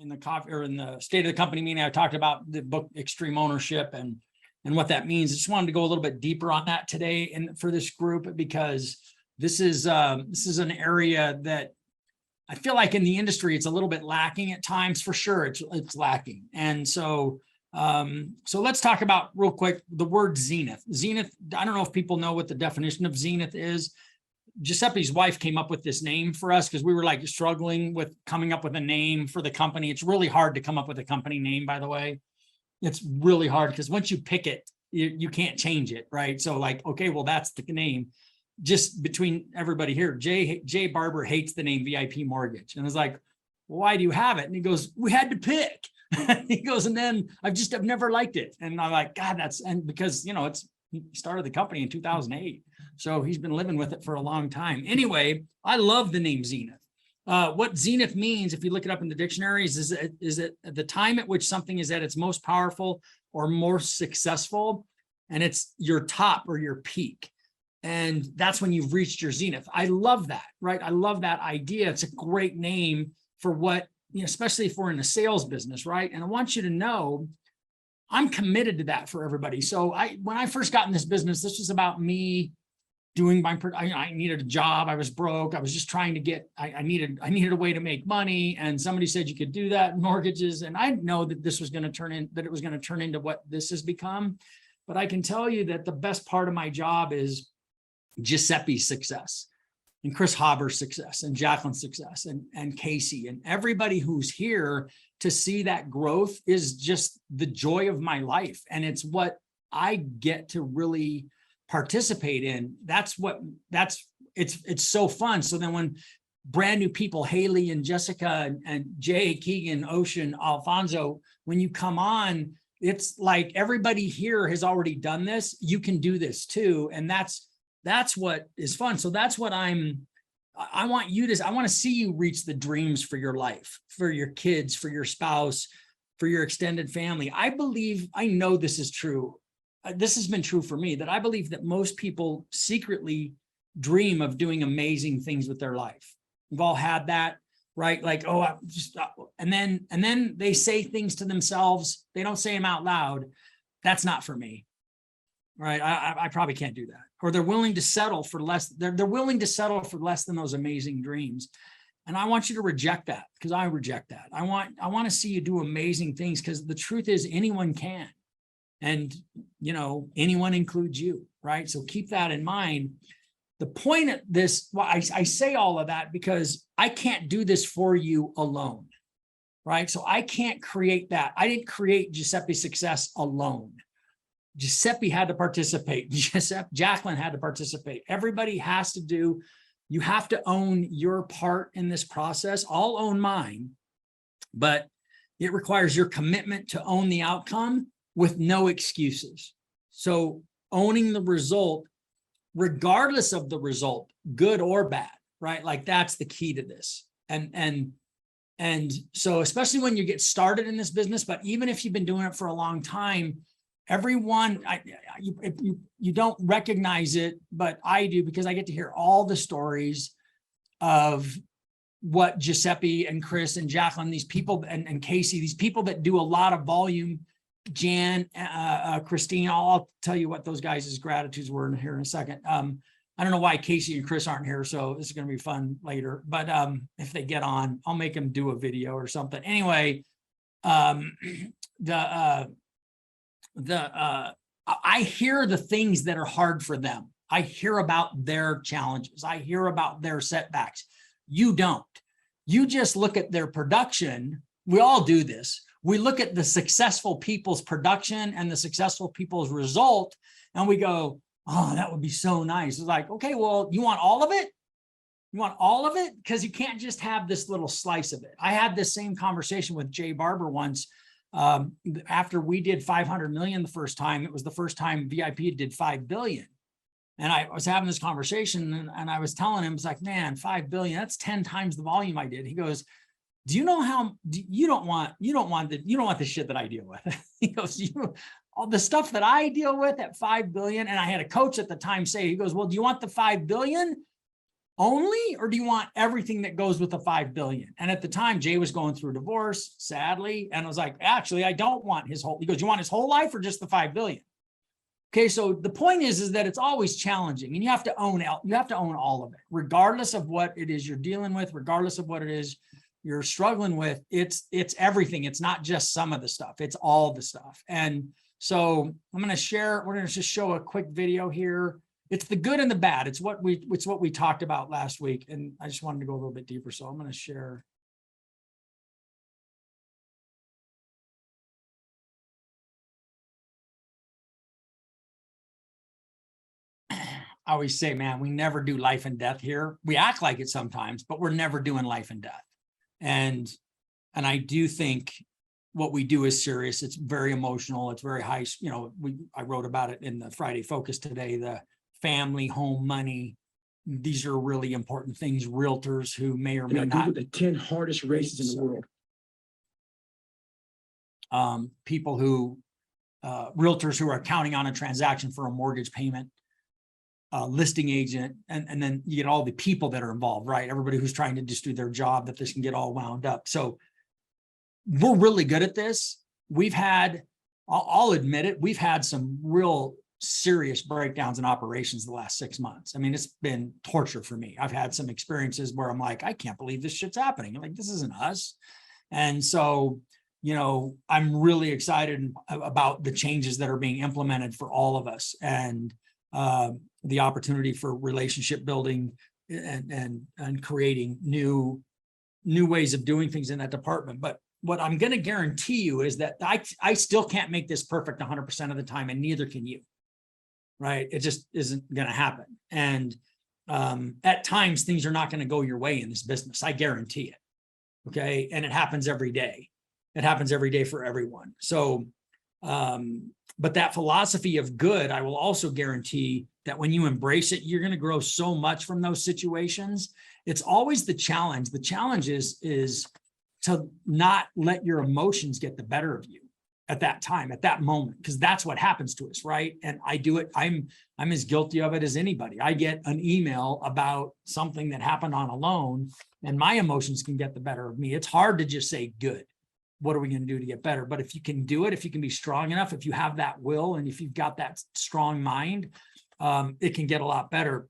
in the coffee or in the state of the company meeting, I talked about the book Extreme Ownership and what that means. I just wanted to go a little bit deeper on that today and for this group, because this is an area that I feel like in the industry, it's a little bit lacking at times. For sure, it's lacking. And so let's talk about real quick the word zenith. Zenith, I don't know if people know what the definition of zenith is. Giuseppe's wife came up with this name for us because we were like struggling with coming up with a name for the company. It's really hard to come up with a company name, by the way. It's really hard because once you pick it, you can't change it, right? So like, okay, well, that's the name. Just between everybody here, Jay Barber hates the name VIP Mortgage. And I was like, well, why do you have it? And he goes, we had to pick. He goes, and then I've never liked it. And I'm like, God, and because, he started the company in 2008. So he's been living with it for a long time. Anyway, I love the name Zenith. What Zenith means, if you look it up in the dictionaries, is it the time at which something is at its most powerful or more successful, and it's your top or your peak. And that's when you've reached your zenith. I love that, right? I love that idea. It's a great name for what, especially if we're in the sales business, right? And I want you to know, I'm committed to that for everybody. So when I first got in this business, this was about me doing I needed a job. I was broke. I was just trying to get, I needed a way to make money. And somebody said you could do that in mortgages. And I know that it was going to turn into what this has become. But I can tell you that the best part of my job is Giuseppe's success and Chris Haber's success and Jacqueline's success and Casey and everybody who's here to see that growth is just the joy of my life. And it's what I get to really participate in. It's so fun. So then when brand new people, Haley and Jessica and Jay, Keegan, Ocean, Alfonso, when you come on, it's like everybody here has already done this. You can do this too. And that's what is fun. So that's what I want to see you reach the dreams for your life, for your kids, for your spouse, for your extended family. I know this is true. This has been true for me, that I believe that most people secretly dream of doing amazing things with their life. We've all had that, right? Like, and then they say things to themselves. They don't say them out loud. That's not for me. Right. I probably can't do that. Or they're willing to settle for less. They're willing to settle for less than those amazing dreams. And I want you to reject that, because I reject that. I want to see you do amazing things, because the truth is anyone can. And, anyone includes you. Right. So keep that in mind. The point of this, I say all of that because I can't do this for you alone. Right. So I can't create that. I didn't create Giuseppe's success alone. Giuseppe had to participate. Jacqueline had to participate. Everybody has to do. You have to own your part in this process. I'll own mine, but it requires your commitment to own the outcome with no excuses. So owning the result, regardless of the result, good or bad, right? Like that's the key to this. And so especially when you get started in this business, but even if you've been doing it for a long time, everyone, you don't recognize it, but I do, because I get to hear all the stories of what Giuseppe and Chris and Jacqueline, these people, and Casey, these people that do a lot of volume. Jan, Christine, I'll tell you what those guys' gratitudes were in here in a second. I don't know why Casey and Chris aren't here, so this is going to be fun later. But if they get on, I'll make them do a video or something. Anyway, I hear the things that are hard for them. I hear about their challenges. I hear about their setbacks. You don't. You just look at their production. We all do this. We look at the successful people's production and the successful people's result, and we go, oh, that would be so nice. It's like, okay, well, you want all of it? You want all of it? Because you can't just have this little slice of it. I had this same conversation with Jay Barber once. After we did 500 million the first time, it was the first time VIP did 5 billion. And I was having this conversation and I was telling him, it's like, man, 5 billion, that's 10 times the volume I did. He goes, do you know how you don't want the shit that I deal with? He goes, all the stuff that I deal with at 5 billion. And I had a coach at the time say, he goes, well, do you want the 5 billion only, or do you want everything that goes with the 5 billion? And at the time, Jay was going through a divorce, sadly. And I was like, actually, I don't want his whole, he goes, you want his whole life or just the 5 billion? Okay. So the point is that it's always challenging and you have to own all of it, regardless of what it is you're dealing with, regardless of what it is you're struggling with. It's everything. It's not just some of the stuff. It's all the stuff. And so we're going to just show a quick video here. It's the good and the bad. It's what we talked about last week. And I just wanted to go a little bit deeper. So I'm going to share. I always say, man, we never do life and death here. We act like it sometimes, but we're never doing life and death. And I do think what we do is serious. It's very emotional. It's very high. You know, I wrote about it in the Friday Focus today, the family, home, money. These are really important things. Realtors who may or may not. The 10 hardest races in the world. People who, realtors who are counting on a transaction for a mortgage payment, listing agent, and then you get all the people that are involved, right? Everybody who's trying to just do their job, that this can get all wound up. So we're really good at this. We've had, I'll admit it, we've had some real serious breakdowns in operations the last 6 months. I mean, it's been torture for me. I've had some experiences where I'm like, I can't believe this shit's happening. I'm like, this isn't us. And so, you know, I'm really excited about the changes that are being implemented for all of us, and the opportunity for relationship building and creating new ways of doing things in that department. But what I'm going to guarantee you is that I still can't make this perfect 100% of the time, and neither can you, right? It just isn't going to happen. And at times things are not going to go your way in this business. I guarantee it. Okay. And it happens every day. It happens every day for everyone. So, but that philosophy of good, I will also guarantee that when you embrace it, you're going to grow so much from those situations. It's always the challenge. The challenge is to not let your emotions get the better of you at that time, at that moment, because that's what happens to us, right? And I do it. I'm as guilty of it as anybody. I get an email about something that happened on a loan, and my emotions can get the better of me. It's hard to just say, good, what are we going to do to get better? But if you can do it, if you can be strong enough, if you have that will, and if you've got that strong mind, it can get a lot better,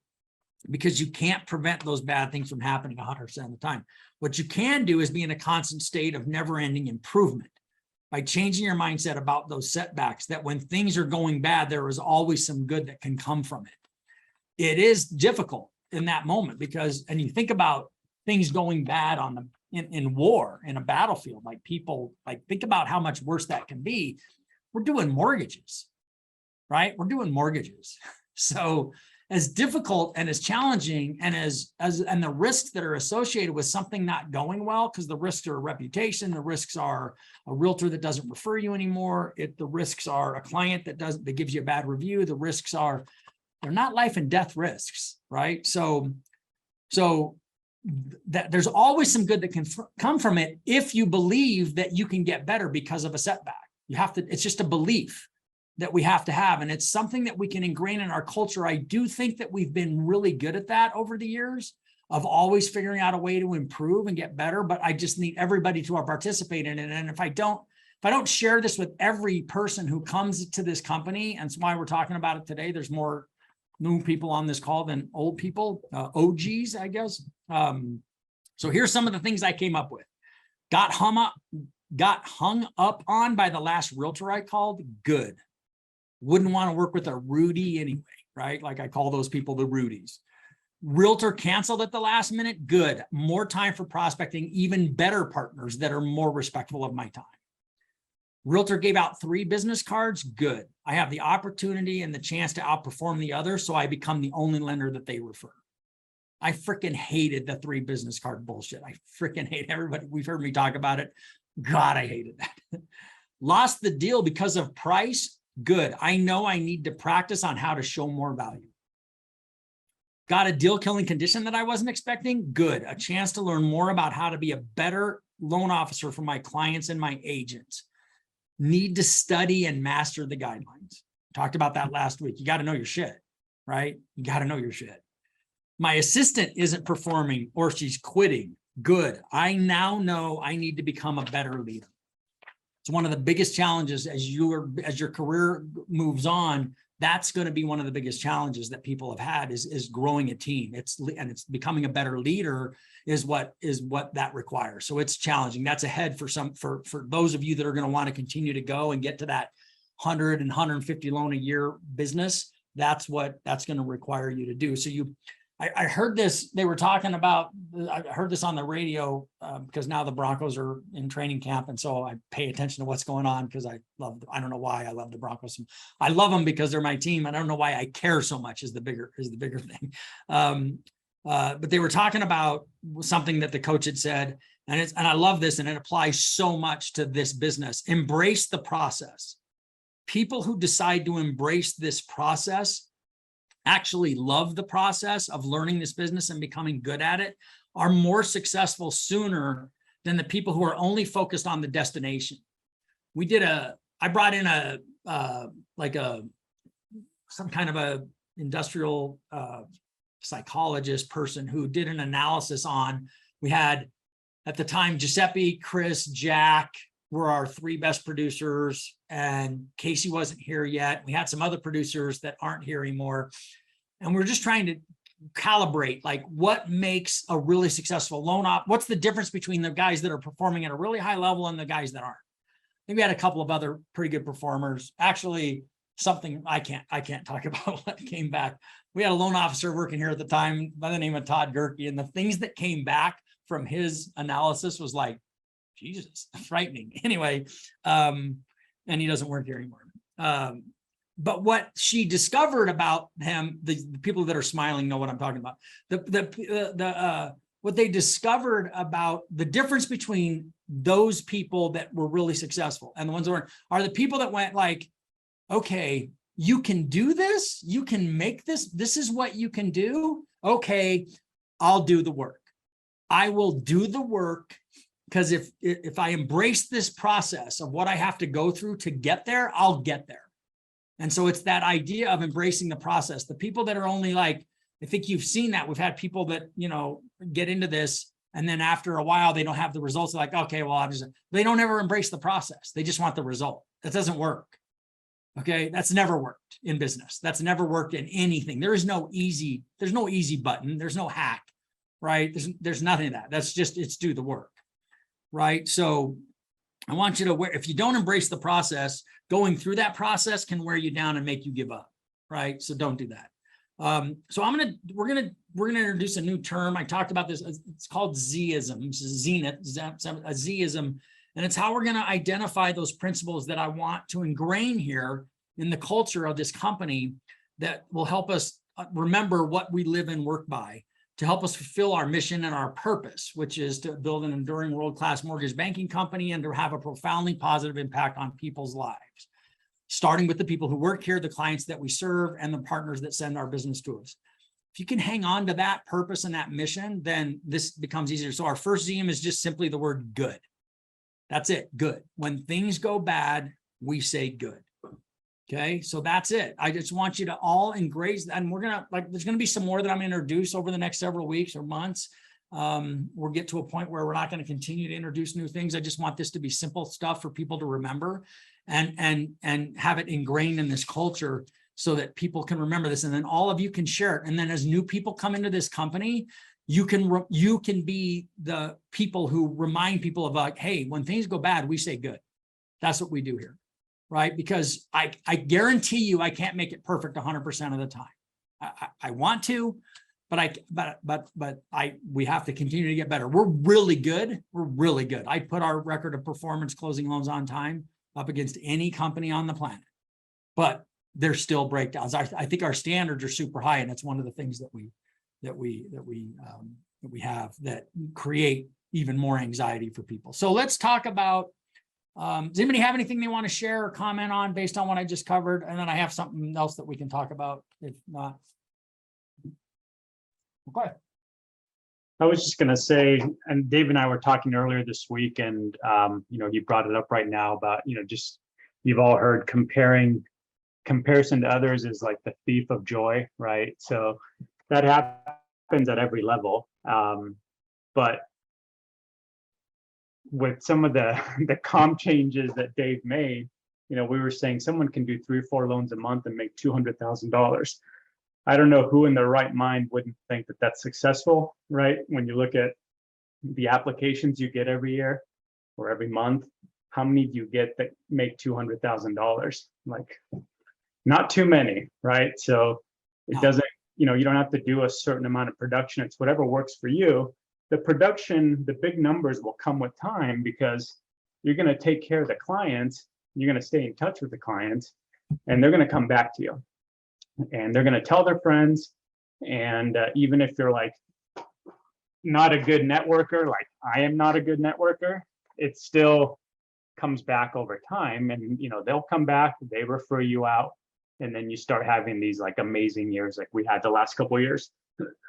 because you can't prevent those bad things from happening 100% of the time. What you can do is be in a constant state of never-ending improvement by changing your mindset about those setbacks, that when things are going bad, there is always some good that can come from it. It is difficult in that moment because, and you think about things going bad on the in war, in a battlefield, like people, like think about how much worse that can be. We're doing mortgages, right? We're doing mortgages. So as difficult and as challenging and and the risks that are associated with something not going well, because the risks are a reputation, the risks are a realtor that doesn't refer you anymore, the risks are a client that gives you a bad review, the risks are, they're not life and death risks, right? So that there's always some good that can come from it if you believe that you can get better because of a setback. You have to, it's just a belief that we have to have. And it's something that we can ingrain in our culture. I do think that we've been really good at that over the years, of always figuring out a way to improve and get better. But I just need everybody to participate in it. And if I don't share this with every person who comes to this company, and that's why we're talking about it today, there's more new people on this call than old people, OGs, I guess. So here's some of the things I came up with. Got hung up on by the last realtor I called. Good. Wouldn't want to work with a Rudy anyway, right? Like I call those people the Rudies. Realtor canceled at the last minute. Good. More time for prospecting, even better partners that are more respectful of my time. Realtor gave out 3 business cards. Good. I have the opportunity and the chance to outperform the others, so I become the only lender that they refer. I freaking hated the 3 business card bullshit. I freaking hate everybody. We've heard me talk about it. God, I hated that. Lost the deal because of price. Good. I know I need to practice on how to show more value. Got a deal killing condition that I wasn't expecting. Good. A chance to learn more about how to be a better loan officer for my clients and my agents. Need to study and master the guidelines. Talked about that last week. You got to know your shit, right? You got to know your shit. My assistant isn't performing or she's quitting. Good. I now know I need to become a better leader. It's one of the biggest challenges as your career moves on. That's going to be one of the biggest challenges that people have had is growing a team. It's becoming a better leader is what that requires. So it's challenging. That's ahead for those of you that are going to want to continue to go and get to that 100 and 150 loan a year business. That's what that's going to require you to do. So I heard this, they were talking about, I heard this on the radio because now the Broncos are in training camp. And so I pay attention to what's going on because I don't know why I love the Broncos. I love them because they're my team. I don't know why I care so much is the bigger thing. But they were talking about something that the coach had said, and I love this, and it applies so much to this business. Embrace the process. People who decide to embrace this process actually love the process of learning this business and becoming good at it are more successful sooner than the people who are only focused on the destination. I brought in some kind of a industrial psychologist person who did an analysis on, we had at the time, Giuseppe, Chris, Jack were our 3 best producers, and Casey wasn't here yet. We had some other producers that aren't here anymore. And we're just trying to calibrate, like, what makes a really successful loan op? What's the difference between the guys that are performing at a really high level and the guys that aren't? I think we had a couple of other pretty good performers. Actually, something I can't talk about what came back. We had a loan officer working here at the time by the name of Todd Gerke, and the things that came back from his analysis was like, Jesus, frightening. Anyway, and he doesn't work here anymore. But what she discovered about him, the people that are smiling know what I'm talking about. What they discovered about the difference between those people that were really successful and the ones that weren't are the people that went like, okay, you can do this, you can make this, this is what you can do. Okay, I'll do the work. I will do the work. Because if I embrace this process of what I have to go through to get there, I'll get there. And so it's that idea of embracing the process. The people that are only like, I think you've seen that. We've had people that, get into this, and then after a while, they don't have the results. They're like, okay, well, they don't ever embrace the process. They just want the result. That doesn't work. Okay. That's never worked in business. That's never worked in anything. There's no easy button. There's no hack, right? There's nothing of that. That's just, it's do the work. Right. So I want you to if you don't embrace the process, going through that process can wear you down and make you give up. Right. So don't do that. So we're going to introduce a new term. I talked about this. It's called Z-ism, zenith, a Z-ism. And it's how we're going to identify those principles that I want to ingrain here in the culture of this company that will help us remember what we live and work by, to help us fulfill our mission and our purpose, which is to build an enduring world-class mortgage banking company and to have a profoundly positive impact on people's lives, starting with the people who work here, the clients that we serve, and the partners that send our business to us. If you can hang on to that purpose and that mission, then this becomes easier. So our first ZM is just simply the word good. That's it, good. When things go bad, we say good. Okay, so that's it. I just want you to all embrace, and there's gonna be some more that I'm gonna introduce over the next several weeks or months. We'll get to a point where we're not going to continue to introduce new things. I just want this to be simple stuff for people to remember and have it ingrained in this culture so that people can remember this. And then all of you can share it. And then as new people come into this company, you can be the people who remind people of like, hey, when things go bad, we say good. That's what we do here. Right? Because I guarantee you, I can't make it perfect 100% of the time. I want to, but we have to continue to get better. We're really good. We're really good. I put our record of performance closing loans on time up against any company on the planet, but there's still breakdowns. I think our standards are super high, and it's one of the things that we have that create even more anxiety for people. So let's talk about. Does anybody have anything they want to share or comment on based on what I just covered? And then I have something else that we can talk about if not. Okay. I was just going to say, and Dave and I were talking earlier this week, and you brought it up right now about, just you've all heard comparison to others is like the thief of joy, right? So that happens happens at every level. But with some of the the comp changes that Dave made, you know, we were saying someone can do 3 or 4 loans a month and make $200,000. I don't know who in their right mind wouldn't think that that's successful, right? When you look at the applications you get every year or every month, how many do you get that make $200,000? Like, not too many, right? So it No. doesn't, you know, you don't have to do a certain amount of production. It's whatever works for you. The production, the big numbers will come with time because you're going to take care of the clients. You're going to stay in touch with the clients, and they're going to come back to you, and they're going to tell their friends. And even if they're like not a good networker, like I am not a good networker, it still comes back over time. And, you know, they'll come back, they refer you out, and then you start having these like amazing years like we had the last couple of years.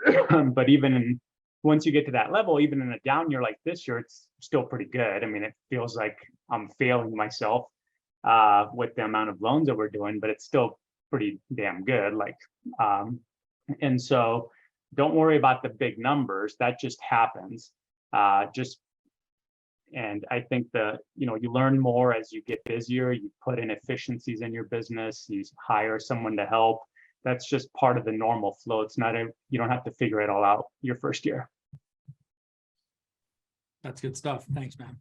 But even once you get to that level, even in a down year like this year, it's still pretty good. I mean, it feels like I'm failing myself with the amount of loans that we're doing, but it's still pretty damn good. Like, and so don't worry about the big numbers. That just happens. And I think you know, you learn more as you get busier, you put in efficiencies in your business, you hire someone to help. That's just part of the normal flow. It's not you don't have to figure it all out your first year. That's good stuff. Thanks, man.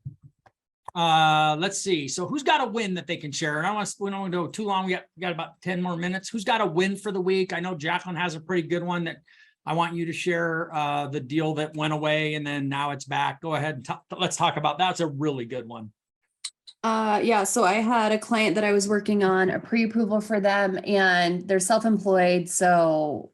Let's see. So who's got a win that they can share? And we don't want to go too long. We got about 10 more minutes. Who's got a win for the week? I know Jacqueline has a pretty good one that I want you to share, the deal that went away and then now it's back. Go ahead and let's talk about that. It's a really good one. Yeah, so I had a client that I was working on a pre-approval for them, and they're self-employed, so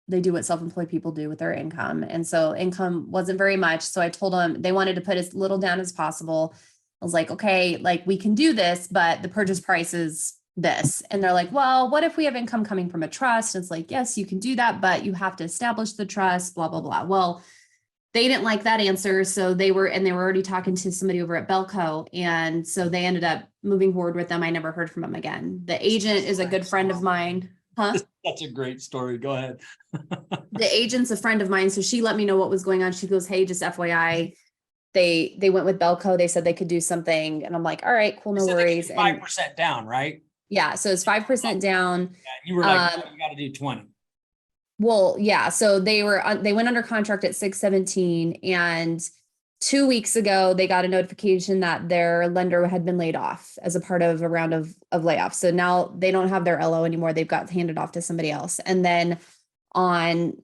they do what self-employed people do with their income. And so income wasn't very much. So I told them they wanted to put as little down as possible. I was like, okay, like we can do this, but the purchase price is this. And they're like, well, what if we have income coming from a trust? And it's like, yes, you can do that, but you have to establish the trust, blah, blah, blah. Well, they didn't like that answer. So they were already talking to somebody over at Belco. And so they ended up moving forward with them. I never heard from them again. The agent is a good friend of mine. Huh? That's a great story. Go ahead. The agent's a friend of mine. So she let me know what was going on. She goes, hey, just FYI, they went with Belco. They said they could do something. And I'm like, all right, cool, no worries. 5% down, right? Yeah. So it's 5% down. Yeah, you were like, oh, you got to do 20. Well, yeah. So they went under contract at 6/17, and 2 weeks ago, they got a notification that their lender had been laid off as a part of a round of layoffs. So now they don't have their LO anymore. They've got handed off to somebody else. And then on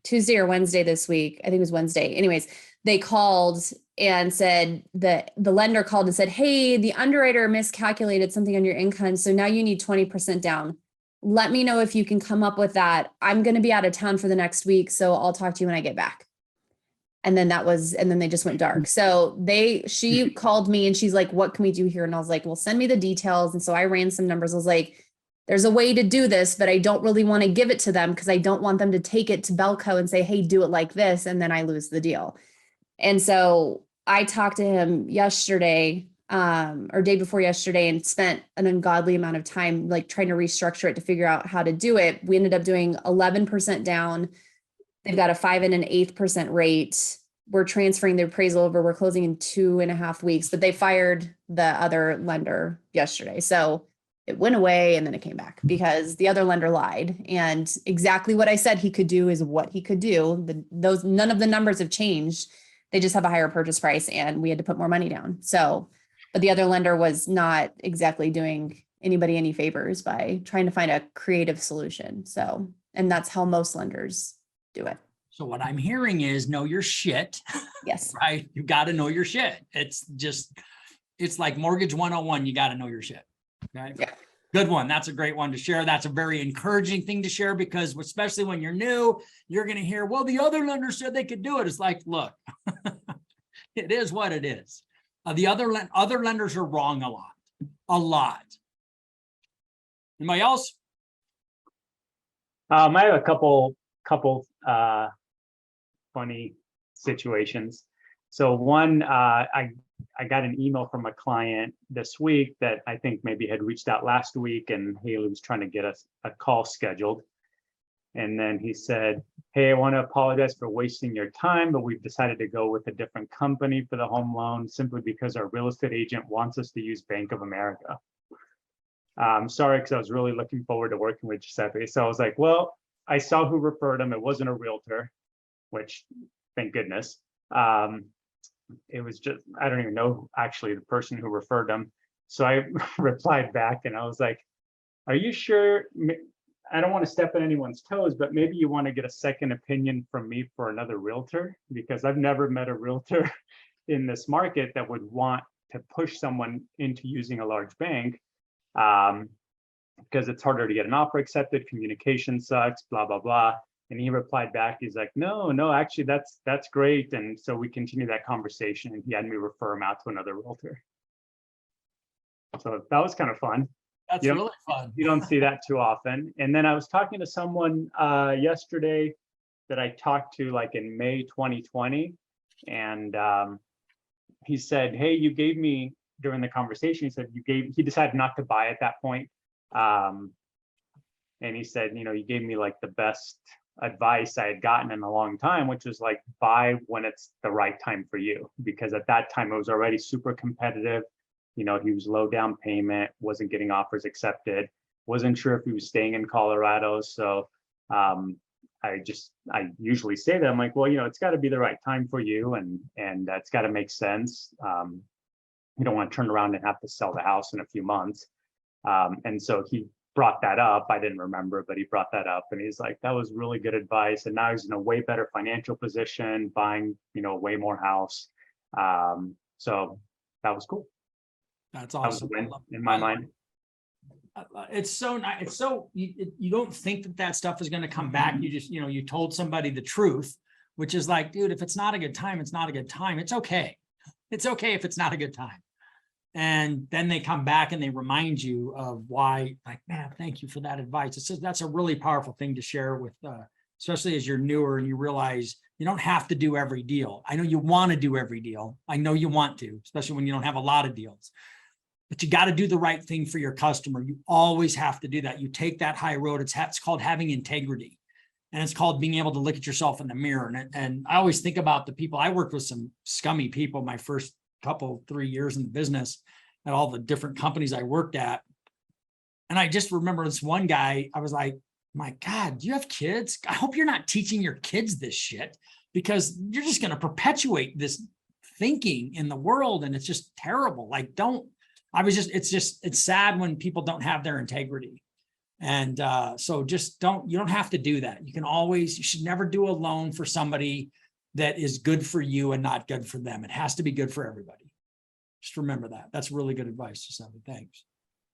Tuesday or Wednesday this week, I think it was Wednesday. Anyways, they called and said that the lender called and said, hey, the underwriter miscalculated something on your income. So now you need 20% down. Let me know if you can come up with that. I'm going to be out of town for the next week, so I'll talk to you when I get back. And then they just went dark. So she called me and she's like, what can we do here? And I was like, well, send me the details. And so I ran some numbers. I was like, there's a way to do this, but I don't really want to give it to them because I don't want them to take it to Belco and say, hey, do it like this. And then I lose the deal. And so I talked to him yesterday, or day before yesterday, and spent an ungodly amount of time like trying to restructure it to figure out how to do it. We ended up doing 11% down. They've got a 5 1/8% rate. We're transferring the appraisal over. We're closing in 2.5 weeks, but they fired the other lender yesterday. So it went away and then it came back because the other lender lied. And exactly what I said he could do is what he could do. None of the numbers have changed. They just have a higher purchase price and we had to put more money down. So, but the other lender was not exactly doing anybody any favors by trying to find a creative solution. So, and that's how most lenders do it. So what I'm hearing is know your shit, Yes. right? You got to know your shit. It's like mortgage 101. You got to know your shit. Okay. Yeah. Good one. That's a great one to share. That's a very encouraging thing to share because especially when you're new, you're going to hear, well, the other lender said they could do it. It's like, look, it is what it is. The other lenders are wrong a lot. Anybody else? I have a couple funny situations. So one, I got an email from a client this week that I think maybe had reached out last week, and Haley was trying to get us a call scheduled. And then he said, hey, I want to apologize for wasting your time, but we've decided to go with a different company for the home loan simply because our real estate agent wants us to use Bank of America. Sorry, because I was really looking forward to working with Giuseppe. So I was like, well, I saw who referred him. It wasn't a realtor, which thank goodness. It was just, I don't even know actually the person who referred him. So I replied back and I was like, are you sure? I don't want to step on anyone's toes, but maybe you want to get a second opinion from me for another realtor, because I've never met a realtor in this market that would want to push someone into using a large bank, because it's harder to get an offer accepted, communication sucks, blah, blah, blah. And he replied back, he's like, no, actually that's great. And so we continued that conversation and he had me refer him out to another realtor. So that was kind of fun. That's Yep. really fun. You don't see that too often. And then I was talking to someone yesterday that I talked to like in May 2020. And he said, hey, you gave me, during the conversation, he said, he decided not to buy at that point. And he said, you gave me like the best advice I had gotten in a long time, which was like, buy when it's the right time for you. Because at that time it was already super competitive. He was low down payment, wasn't getting offers accepted, wasn't sure if he was staying in Colorado. So I usually say that, I'm like, well, it's got to be the right time for you, and that's got to make sense. You don't want to turn around and have to sell the house in a few months. And so he brought that up. I didn't remember, but he brought that up and he's like, that was really good advice. And now he's in a way better financial position, buying, way more house. So that was cool. That's That was a awesome. win in my mind. It's so nice. It's so, you don't think that stuff is going to come back. You just, you told somebody the truth, which is like, dude, if it's not a good time, it's not a good time. It's okay. It's okay if it's not a good time. And then they come back and they remind you of why, like, man, thank you for that advice. It's just, that's a really powerful thing to share with, especially as you're newer and you realize you don't have to do every deal. I know you want to do every deal. I know you want to, especially when you don't have a lot of deals. But you got to do the right thing for your customer. You always have to do that. You take that high road. It's called having integrity. And it's called being able to look at yourself in the mirror. And I always think about the people, I worked with some scummy people my first 3 years in the business at all the different companies I worked at. And I just remember this one guy, I was like, my God, do you have kids? I hope you're not teaching your kids this shit, because you're just going to perpetuate this thinking in the world. And it's just terrible. Like, it's sad when people don't have their integrity. And so you don't have to do that. You should never do a loan for somebody that is good for you and not good for them. It has to be good for everybody. Just remember that. That's really good advice to somebody. Thanks.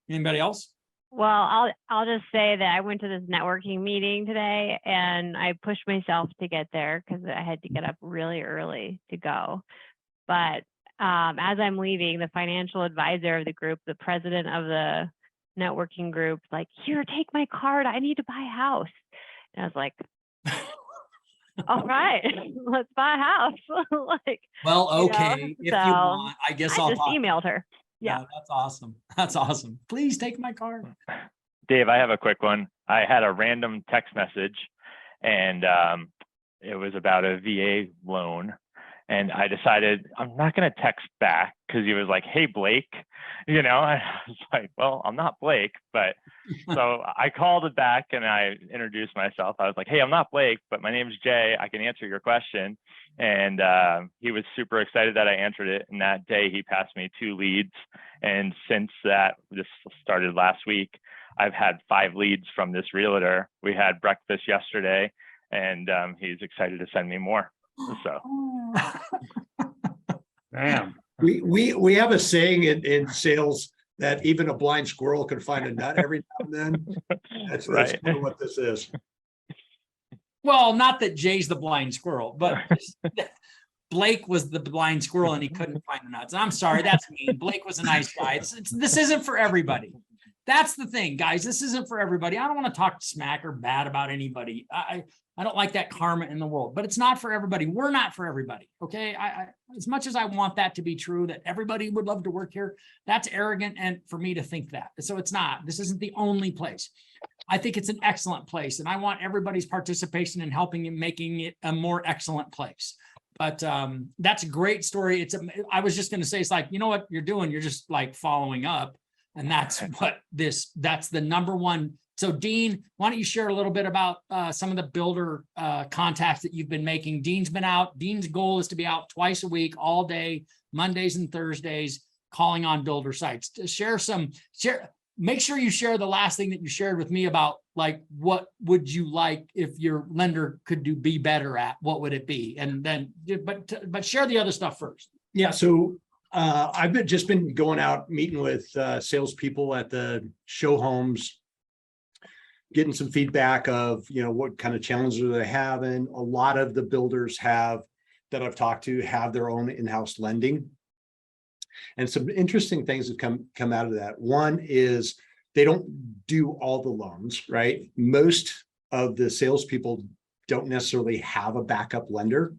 Anybody else? Well, I'll just say that I went to this networking meeting today and I pushed myself to get there because I had to get up really early to go. But as I'm leaving, the financial advisor of the group, the president of the networking group, like, here, take my card. I need to buy a house. And I was like, all right, let's buy a house. Like, well, okay. If so you want, I guess I'll just emailed her. Yeah. That's awesome. That's awesome. Please take my card. Dave, I have a quick one. I had a random text message and it was about a VA loan. And I decided I'm not going to text back because he was like, hey, Blake, and I was like, well, I'm not Blake. But so I called it back and I introduced myself. I was like, hey, I'm not Blake, but my name's Jay. I can answer your question. And he was super excited that I answered it. And that day he passed me 2 leads. And since this started last week, I've had 5 leads from this realtor. We had breakfast yesterday and he's excited to send me more. So Damn. We have a saying in sales that even a blind squirrel can find a nut every now and then. That's Right. kind of what this is. Well, not that Jay's the blind squirrel, but Blake was the blind squirrel and he couldn't find the nuts. I'm sorry, that's mean. Blake was a nice guy. This isn't for everybody. That's the thing, guys. This isn't for everybody. I don't want to talk smack or bad about anybody. I don't like that karma in the world, but it's not for everybody. We're not for everybody. Okay. I as much as I want that to be true, that everybody would love to work here, that's arrogant and for me to think that. So it's not. This isn't the only place. I think it's an excellent place and I want everybody's participation in helping in making it a more excellent place. But that's a great story. I was just going to say, it's like, you know what you're doing? You're just like following up. And that's that's the number one. So Dean, why don't you share a little bit about some of the builder contacts that you've been making? Dean's been out. Dean's goal is to be out twice a week, all day, Mondays and Thursdays, calling on builder sites. To make sure you share the last thing that you shared with me about, like, what would you like if your lender could be better at? What would it be? And then, but share the other stuff first. Yeah, so I've just been going out, meeting with salespeople at the show homes, getting some feedback of, what kind of challenges are they having. A lot of the builders that I've talked to have their own in-house lending. And some interesting things have come out of that. One is they don't do all the loans, right? Most of the salespeople don't necessarily have a backup lender.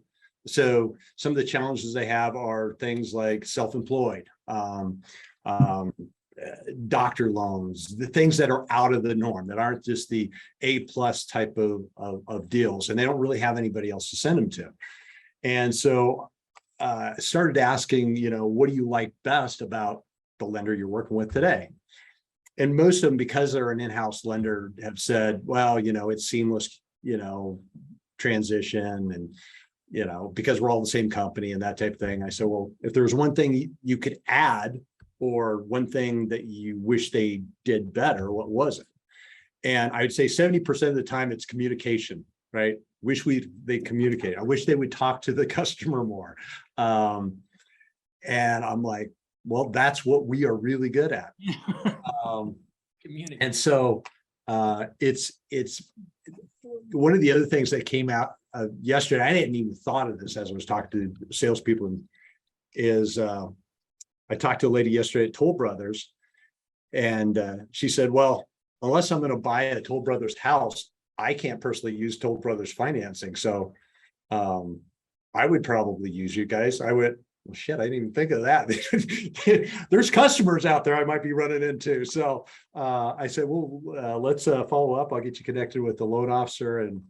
So some of the challenges they have are things like self-employed, doctor loans, the things that are out of the norm, that aren't just the A+ type of deals, and they don't really have anybody else to send them to. And so started asking, what do you like best about the lender you're working with today? And most of them, because they're an in-house lender, have said, well, it's seamless, transition, and because we're all the same company and that type of thing. I said, well, if there's one thing you could add, or one thing that you wish they did better, what was it? And I would say 70% of the time it's communication, right? They communicate. I wish they would talk to the customer more. And I'm like, well, that's what we are really good at. And so it's one of the other things that came out yesterday. I hadn't even thought of this as I was talking to salespeople. Is I talked to a lady yesterday at Toll Brothers, and she said, well, unless I'm going to buy a Toll Brothers house, I can't personally use Toll Brothers financing. So I would probably use you guys. I went, well, shit, I didn't even think of that. There's customers out there I might be running into. So I said, well, let's follow up. I'll get you connected with the loan officer and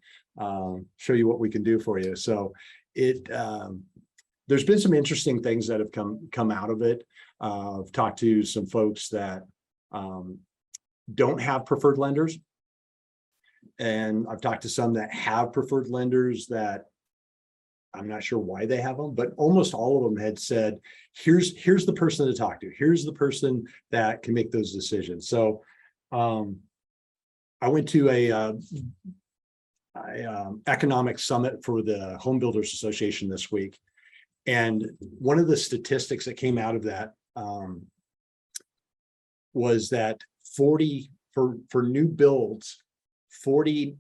show you what we can do for you. So there's been some interesting things that have come out of it. I've talked to some folks that don't have preferred lenders. And I've talked to some that have preferred lenders that I'm not sure why they have them, but almost all of them had said, here's the person to talk to. Here's the person that can make those decisions. So I went to a economic summit for the Home Builders Association this week. And one of the statistics that came out of that was that for new builds, 49%,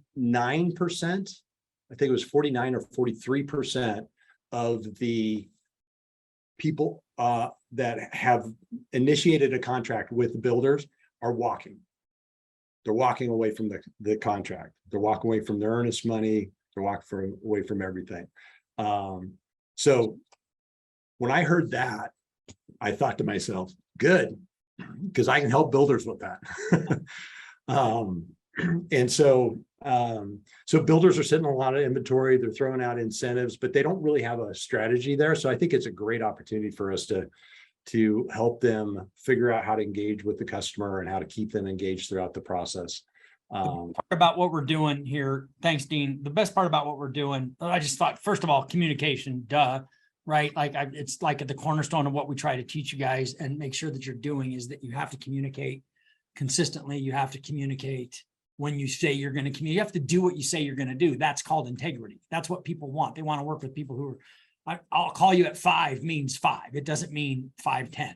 I think it was 49 or 43% of the people that have initiated a contract with the builders are walking. They're walking away from the contract. They're walking away from their earnest money. They're walking away from everything. So when I heard that, I thought to myself, good, because I can help builders with that. And so builders are sitting on a lot of inventory. They're throwing out incentives, but they don't really have a strategy there. So I think it's a great opportunity for us to help them figure out how to engage with the customer and how to keep them engaged throughout the process. About what we're doing here. Thanks, Dean. The best part about what we're doing, I just thought, first of all, communication, right? Like it's like at the cornerstone of what we try to teach you guys and make sure that you're doing is that you have to communicate consistently. You have to communicate when you say you're going to communicate. You have to do what you say you're going to do. That's called integrity. That's what people want. They want to work with people who are, I'll call you at 5 means 5. It doesn't mean 5:10,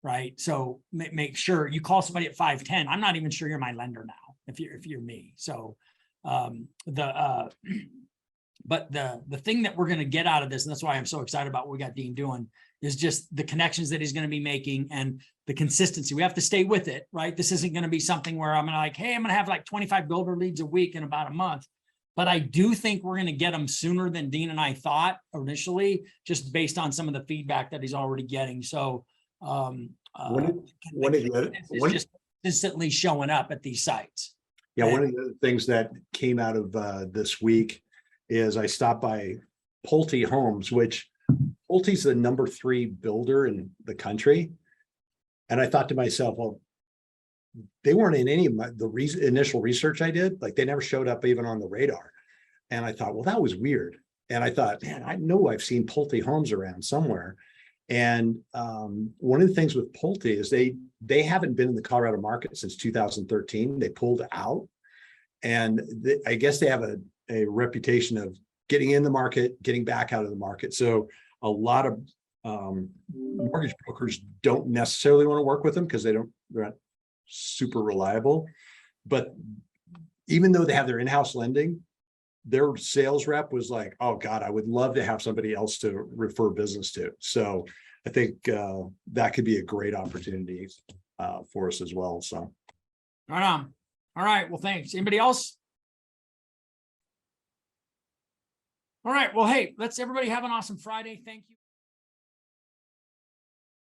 right? So make sure you call somebody at 5:10. I'm not even sure you're my lender now if you're me. So but the thing that we're going to get out of this, and that's why I'm so excited about what we got Dean doing, is just the connections that he's going to be making and the consistency. We have to stay with it, right? This isn't going to be something where I'm going to like, hey, I'm going to have like 25 builder leads a week in about a month. But I do think we're going to get them sooner than Dean and I thought initially, just based on some of the feedback that he's already getting. So One of the other- it's just consistently showing up at these sites. Yeah, one of the things that came out of this week is I stopped by Pulte Homes, which Pulte's the #3 builder in the country. And I thought to myself, well, they weren't in any of the initial research I did. Like they never showed up even on the radar. And I thought, well, that was weird. And I thought, man, I know I've seen Pulte Homes around somewhere. And one of the things with Pulte is they haven't been in the Colorado market since 2013. They pulled out. And I guess they have a reputation of getting in the market, getting back out of the market. So a lot of mortgage brokers don't necessarily want to work with them because they're not super reliable. But even though they have their in-house lending, their sales rep was like, oh God, I would love to have somebody else to refer business to. So I think that could be a great opportunity for us as well. So. Right on. All right. Well, thanks. Anybody else? All right. Well, hey, let's everybody have an awesome Friday. Thank you.